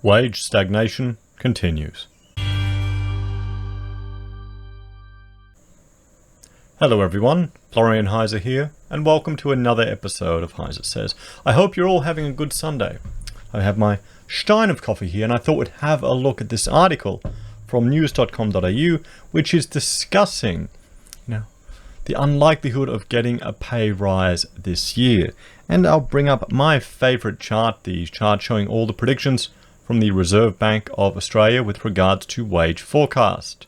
Wage stagnation continues. Hello everyone, Florian Heise here, and welcome to another episode of HeiseSays. I hope you're all having a good Sunday. I have my stein of coffee here, and I thought we'd have a look at this article from news.com.au, which is discussing, the unlikelihood of getting a pay rise this year. And I'll bring up my favorite chart, the chart showing all the predictions from the Reserve Bank of Australia with regards to wage forecast.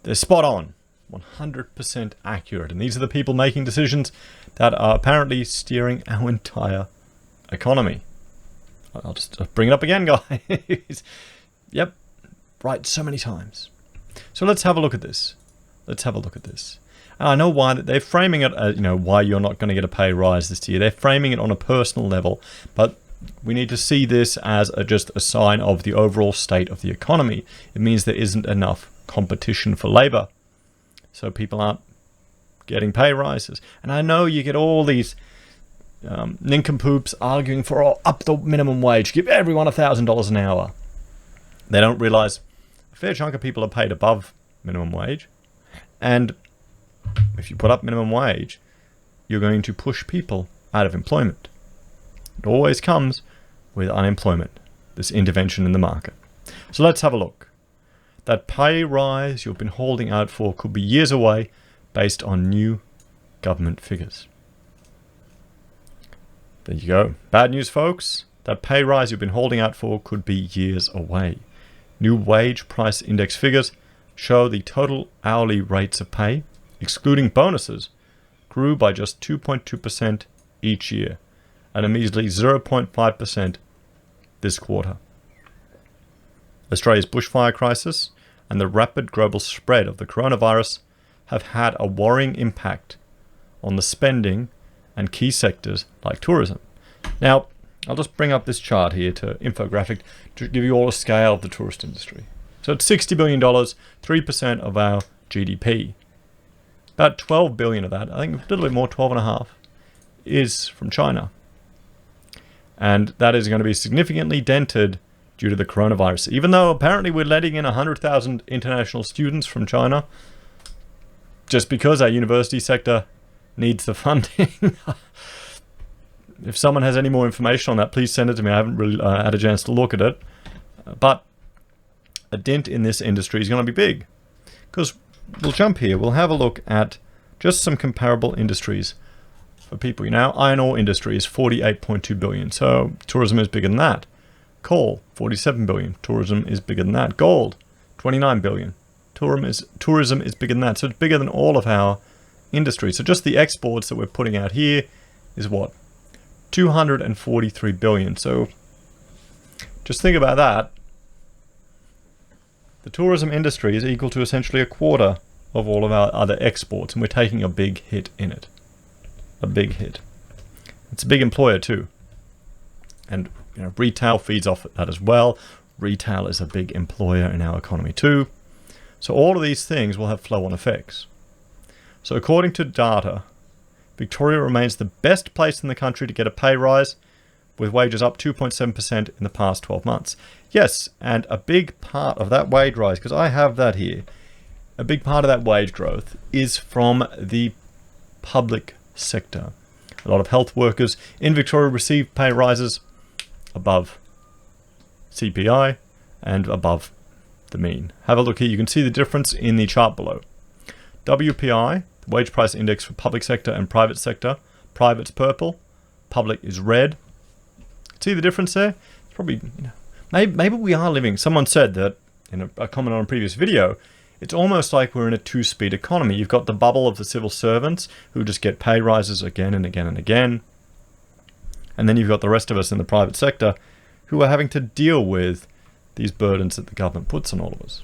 They're spot on, 100% accurate. And these are the people making decisions that are apparently steering our entire economy. I'll just bring it up again, guys. Yep, right, so many times. So let's have a look at this. And I know why they're framing it as, why you're not going to get a pay rise this year. They're framing it on a personal level, but we need to see this as just a sign of the overall state of the economy. It means there isn't enough competition for labor, so people aren't getting pay rises. And I know you get all these nincompoops arguing for up the minimum wage, give everyone $1,000 an hour. They don't realize a fair chunk of people are paid above minimum wage, and if you put up minimum wage, you're going to push people out of employment. It always comes with unemployment, this intervention in the market. So let's have a look. That pay rise you've been holding out for could be years away based on new government figures. There you go. Bad news, folks. That pay rise you've been holding out for could be years away. New wage price index figures show the total hourly rates of pay, excluding bonuses, grew by just 2.2% each year, and a measly 0.5% this quarter. Australia's bushfire crisis and the rapid global spread of the coronavirus have had a worrying impact on the spending and key sectors like tourism. Now, I'll just bring up this chart here to infographic to give you all a scale of the tourist industry. So it's $60 billion, 3% of our GDP. About 12 billion of that, I think a little bit more, 12.5, is from China. And that is going to be significantly dented due to the coronavirus. Even though apparently we're letting in 100,000 international students from China, just because our university sector needs the funding. If someone has any more information on that, please send it to me. I haven't really had a chance to look at it. But a dent in this industry is going to be big. Because we'll jump here. We'll have a look at just some comparable industries for people. Iron ore industry is 48.2 billion. So tourism is bigger than that. Coal, 47 billion. Tourism is bigger than that. Gold, 29 billion. Tourism is bigger than that. So it's bigger than all of our industries. So just the exports that we're putting out here is what? 243 billion. So just think about that. The tourism industry is equal to essentially a quarter of all of our other exports, and we're taking a big hit in it. A big hit. It's a big employer too. And retail feeds off that as well. Retail is a big employer in our economy too. So all of these things will have flow-on effects. So according to data, Victoria remains the best place in the country to get a pay rise, with wages up 2.7% in the past 12 months. Yes, and a big part of that wage rise, because I have that here, a big part of that wage growth is from the public sector. A lot of health workers in Victoria receive pay rises above CPI and above the mean. Have a look here. You can see the difference in the chart below. WPI, the wage price index for public sector and private sector. Private's purple, public is red. See the difference there? It's probably, maybe we are living. Someone said that in a comment on a previous video, it's almost like we're in a two-speed economy. You've got the bubble of the civil servants who just get pay rises again and again and again. And then you've got the rest of us in the private sector who are having to deal with these burdens that the government puts on all of us.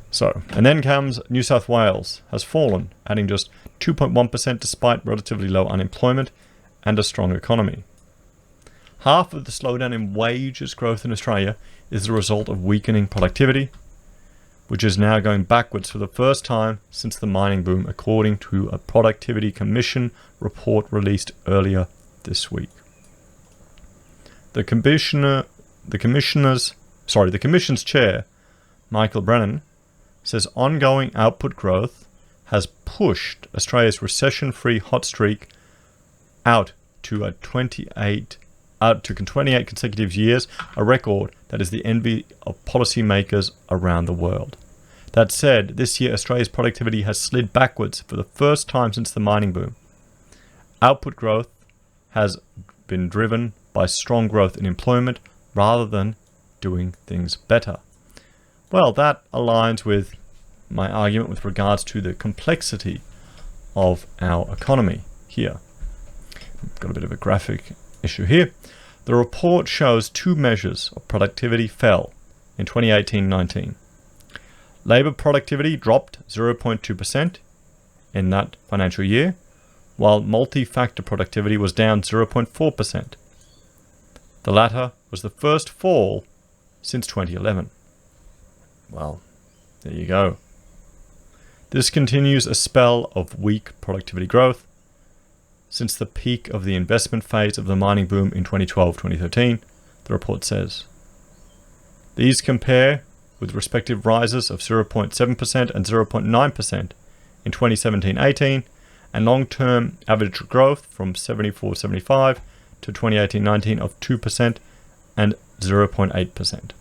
So, and then comes New South Wales has fallen, adding just 2.1% despite relatively low unemployment and a strong economy. Half of the slowdown in wages growth in Australia is the result of weakening productivity, which is now going backwards for the first time since the mining boom, according to a Productivity Commission report released earlier this week. The Commission's chair, Michael Brennan, says ongoing output growth has pushed Australia's recession-free hot streak out to 28 consecutive years, a record that is the envy of policymakers around the world. That said, this year Australia's productivity has slid backwards for the first time since the mining boom. Output growth has been driven by strong growth in employment rather than doing things better. Well, that aligns with my argument with regards to the complexity of our economy here. Got a bit of a graphic issue here. The report shows two measures of productivity fell in 2018-19. Labour productivity dropped 0.2% in that financial year, while multi-factor productivity was down 0.4%. The latter was the first fall since 2011. Well, there you go. This continues a spell of weak productivity growth since the peak of the investment phase of the mining boom in 2012-2013, the report says. These compare with respective rises of 0.7% and 0.9% in 2017-18 and long-term average growth from 74-75 to 2018-19 of 2% and 0.8%.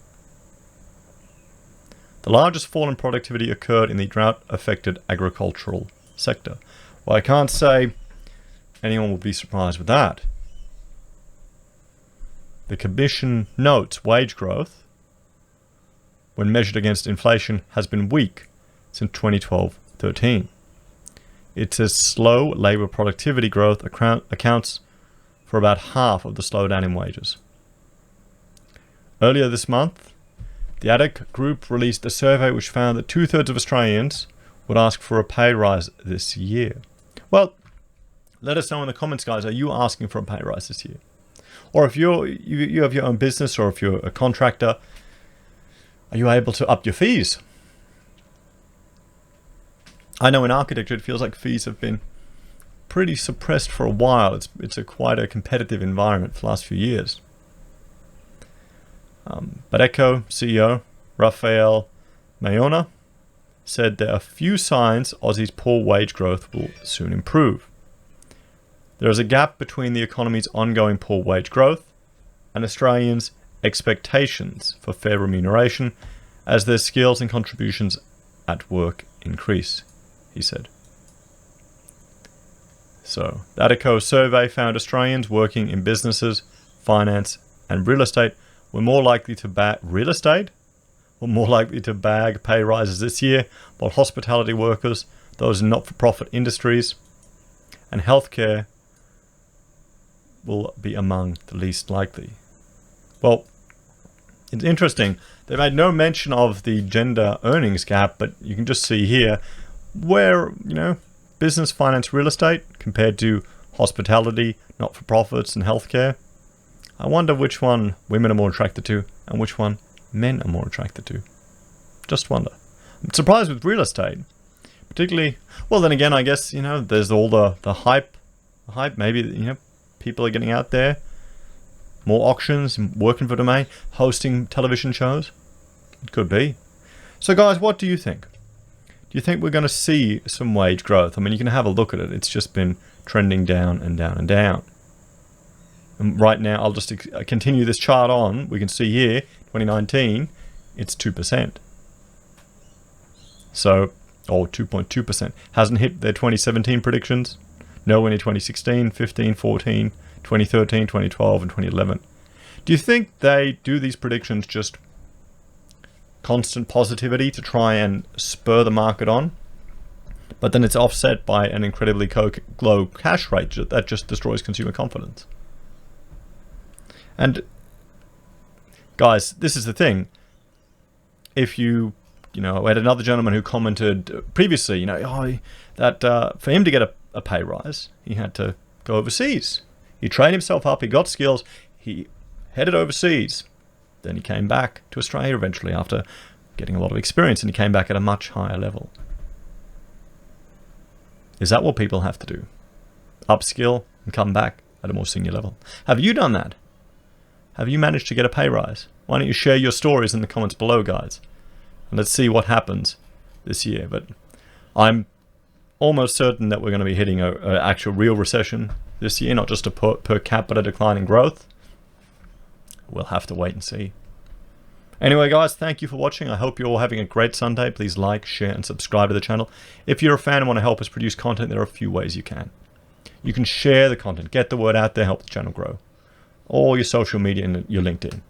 The largest fall in productivity occurred in the drought-affected agricultural sector. Well, I can't say anyone would be surprised with that. The Commission notes wage growth, when measured against inflation, has been weak since 2012-13. It says slow labour productivity growth accounts for about half of the slowdown in wages. Earlier this month, the ADIC group released a survey which found that 2/3 of Australians would ask for a pay rise this year. Well, let us know in the comments, guys, are you asking for a pay rise this year? Or if you have your own business, or if you're a contractor, are you able to up your fees? I know in architecture it feels like fees have been pretty suppressed for a while. It's quite a competitive environment for the last few years. But Echo CEO Rafael Mayona said there are few signs Aussie's poor wage growth will soon improve. There is a gap between the economy's ongoing poor wage growth and Australians' expectations for fair remuneration as their skills and contributions at work increase, he said. So, the ADICO survey found Australians working in businesses, finance and real estate were more likely to bag pay rises this year, while hospitality workers, those in not-for-profit industries, and healthcare will be among the least likely. Well, it's interesting. They made no mention of the gender earnings gap, but you can just see here where, business, finance, real estate compared to hospitality, not-for-profits and healthcare. I wonder which one women are more attracted to and which one men are more attracted to. Just wonder. I'm surprised with real estate, particularly. Well, then again, I guess, there's all the hype. Maybe, people are getting out there, more auctions, working for Domain, hosting television shows. It could be. So guys, what do you think? Do you think we're going to see some wage growth? I mean, you can have a look at it. It's just been trending down and down and down. And right now, I'll just continue this chart on. We can see here, 2019, it's 2%. So, or 2.2%. Hasn't hit their 2017 predictions. Nowhere near 2016, 15, 14, 2013, 2012, and 2011. Do you think they do these predictions just constant positivity to try and spur the market on? But then it's offset by an incredibly low cash rate that just destroys consumer confidence. And guys, this is the thing. If we had another gentleman who commented previously, that for him to get a pay rise, he had to go overseas. He trained himself up, he got skills, he headed overseas. Then he came back to Australia eventually after getting a lot of experience, and he came back at a much higher level. Is that what people have to do? Upskill and come back at a more senior level? Have you done that? Have you managed to get a pay rise? Why don't you share your stories in the comments below, guys? And let's see what happens this year. But I'm almost certain that we're going to be hitting an actual real recession this year, not just a per capita decline in growth. We'll have to wait and see. Anyway, guys, thank you for watching. I hope you're all having a great Sunday. Please like, share, and subscribe to the channel. If you're a fan and want to help us produce content, there are a few ways you can. You can share the content, get the word out there, help the channel grow. Or your social media and your LinkedIn.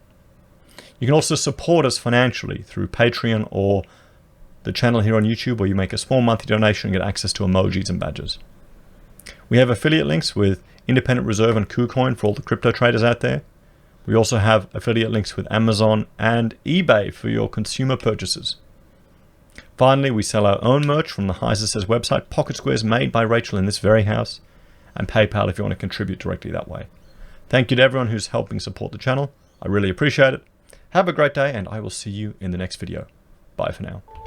You can also support us financially through Patreon or the channel here on YouTube, where you make a small monthly donation and get access to emojis and badges. We have affiliate links with Independent Reserve and Kucoin for all the crypto traders out there. We also have affiliate links with Amazon and eBay for your consumer purchases. Finally, we sell our own merch from the HeiseSays website, pocket squares made by Rachel in this very house, and PayPal if you want to contribute directly that way. Thank you to everyone who's helping support the channel. I really appreciate it. Have a great day, and I will see you in the next video. Bye for now.